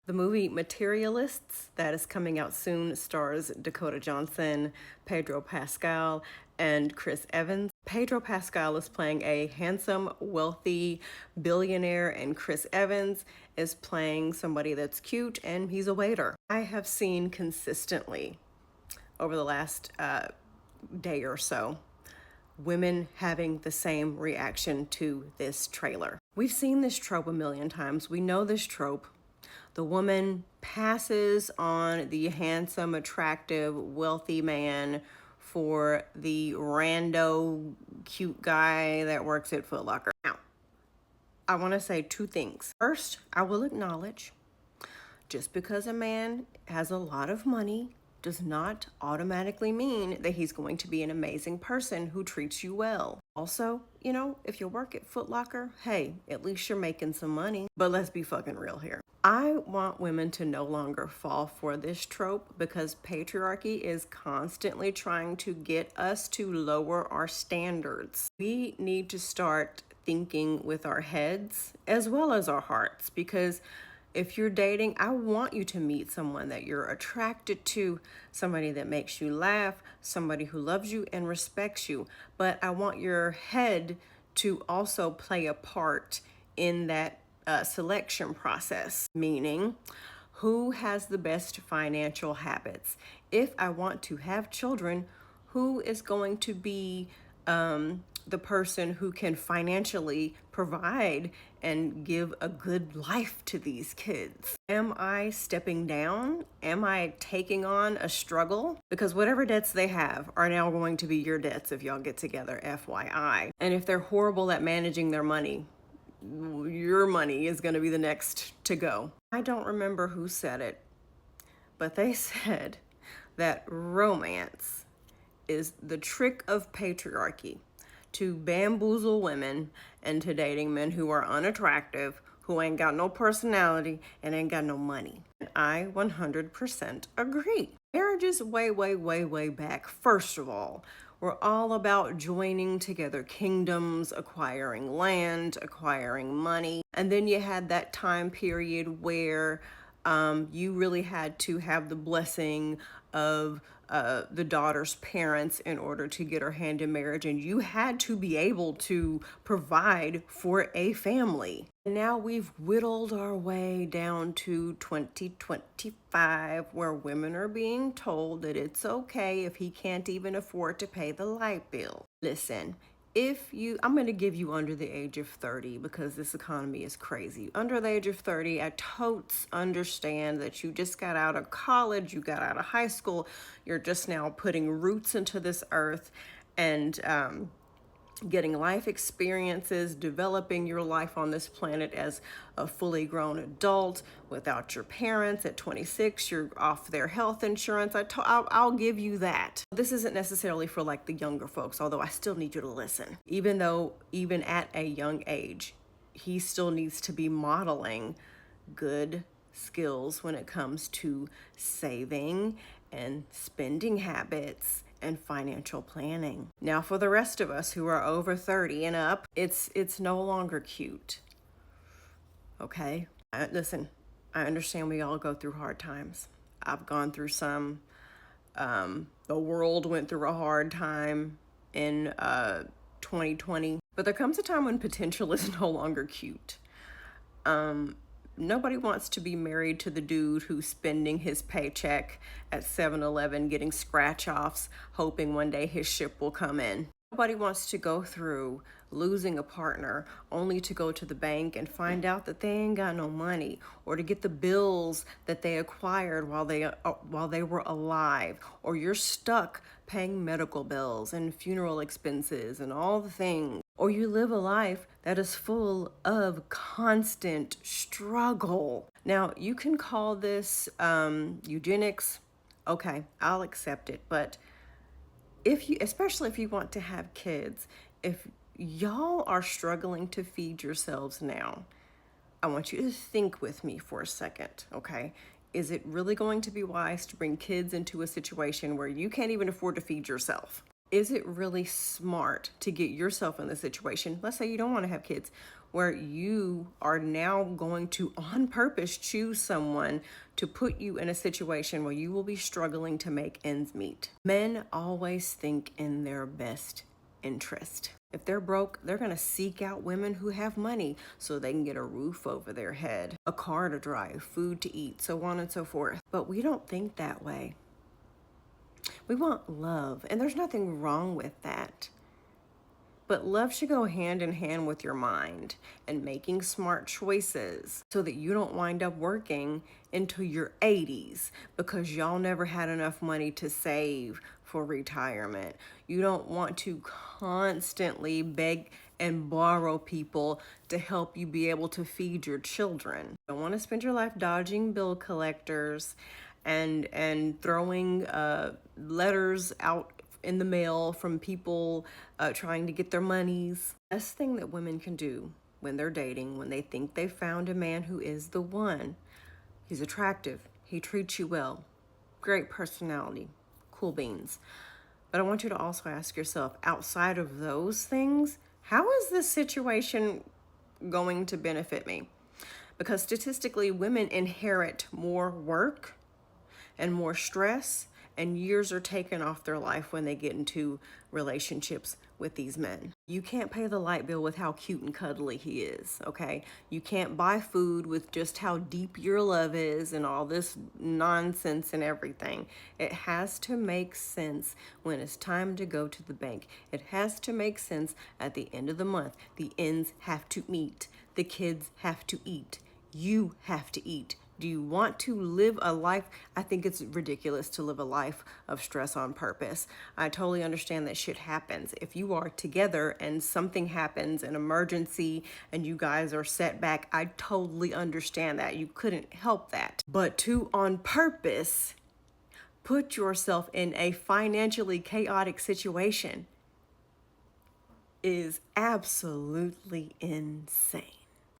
The movie Materialists, that is coming out soon, stars Dakota Johnson, Pedro Pascal, and Chris Evans. Pedro Pascal is playing a handsome, wealthy billionaire, and Chris Evans is playing somebody that's cute and he's a waiter. I have seen consistently over the last day or so women having the same reaction to this trailer. We've seen this trope a million times. We know this trope. The woman passes on the handsome, attractive, wealthy man for the rando, cute guy that works at Foot Locker. Now, I want to say two things. First, I will acknowledge just because a man has a lot of money does not automatically mean that he's going to be an amazing person who treats you well. Also, if you work at Foot Locker, hey, at least you're making some money. But let's be fucking real here. I want women to no longer fall for this trope because patriarchy is constantly trying to get us to lower our standards. We need to start thinking with our heads as well as our hearts, because if you're dating, I want you to meet someone that you're attracted to, somebody that makes you laugh, somebody who loves you and respects you. But I want your head to also play a part in that selection process, meaning who has the best financial habits. If I want to have children, who is going to be the person who can financially provide and give a good life to these kids? Am I stepping down? Am I taking on a struggle? Because whatever debts they have are now going to be your debts if y'all get together, FYI. And if they're horrible at managing their money, your money is going to be the next to go. I don't remember who said it, but they said that romance is the trick of patriarchy to bamboozle women into dating men who are unattractive, who ain't got no personality, and ain't got no money. And I 100% agree. Marriages way, way, way, way back, first of all, were all about joining together kingdoms, acquiring land, acquiring money. And then you had that time period where you really had to have the blessing of the daughter's parents in order to get her hand in marriage, and you had to be able to provide for a family. Now we've whittled our way down to 2025, where women are being told that it's okay if he can't even afford to pay the light bill. Listen, I'm going to give you under the age of 30 because this economy is crazy. Under the age of 30, I totes understand that you just got out of college, you got out of high school, you're just now putting roots into this earth and getting life experiences, developing your life on this planet as a fully grown adult without your parents. At 26, you're off their health insurance. I'll give you that. This isn't necessarily for like the younger folks, although I still need you to listen. Even at a young age, he still needs to be modeling good skills when it comes to saving and spending habits and financial planning. Now, for the rest of us who are over 30 and up, it's no longer cute. Okay? Listen, I understand we all go through hard times. I've gone through some. The world went through a hard time in 2020. But there comes a time when potential is no longer cute. Nobody wants to be married to the dude who's spending his paycheck at 7-Eleven getting scratch-offs, hoping one day his ship will come in. Nobody wants to go through losing a partner only to go to the bank and find out that they ain't got no money, or to get the bills that they acquired while they were alive, or you're stuck paying medical bills and funeral expenses and all the things, or you live a life that is full of constant struggle. Now, you can call this eugenics. Okay, I'll accept it, but especially if you want to have kids, if y'all are struggling to feed yourselves now, I want you to think with me for a second, okay? Is it really going to be wise to bring kids into a situation where you can't even afford to feed yourself? Is it really smart to get yourself in the situation? Let's say you don't want to have kids, where you are now going to, on purpose, choose someone to put you in a situation where you will be struggling to make ends meet. Men always think in their best interest. If they're broke, they're going to seek out women who have money so they can get a roof over their head, a car to drive, food to eat, so on and so forth. But we don't think that way. We want love, and there's nothing wrong with that. But love should go hand in hand with your mind and making smart choices so that you don't wind up working into your 80s because y'all never had enough money to save for retirement. You don't want to constantly beg and borrow people to help you be able to feed your children. You don't want to spend your life dodging bill collectors and throwing letters out in the mail from people trying to get their monies. Best thing that women can do when they're dating, when they think they found a man who is the one, he's attractive, he treats you well, great personality, cool beans. But I want you to also ask yourself, outside of those things, how is this situation going to benefit me? Because statistically, women inherit more work and more stress, and years are taken off their life when they get into relationships with these men. You can't pay the light bill with how cute and cuddly he is, okay? You can't buy food with just how deep your love is and all this nonsense and everything. It has to make sense when it's time to go to the bank. It has to make sense at the end of the month. The ends have to meet. The kids have to eat. You have to eat. Do you want to live a life? I think it's ridiculous to live a life of stress on purpose. I totally understand that shit happens. If you are together and something happens, an emergency, and you guys are set back, I totally understand that. You couldn't help that. But to, on purpose, put yourself in a financially chaotic situation is absolutely insane.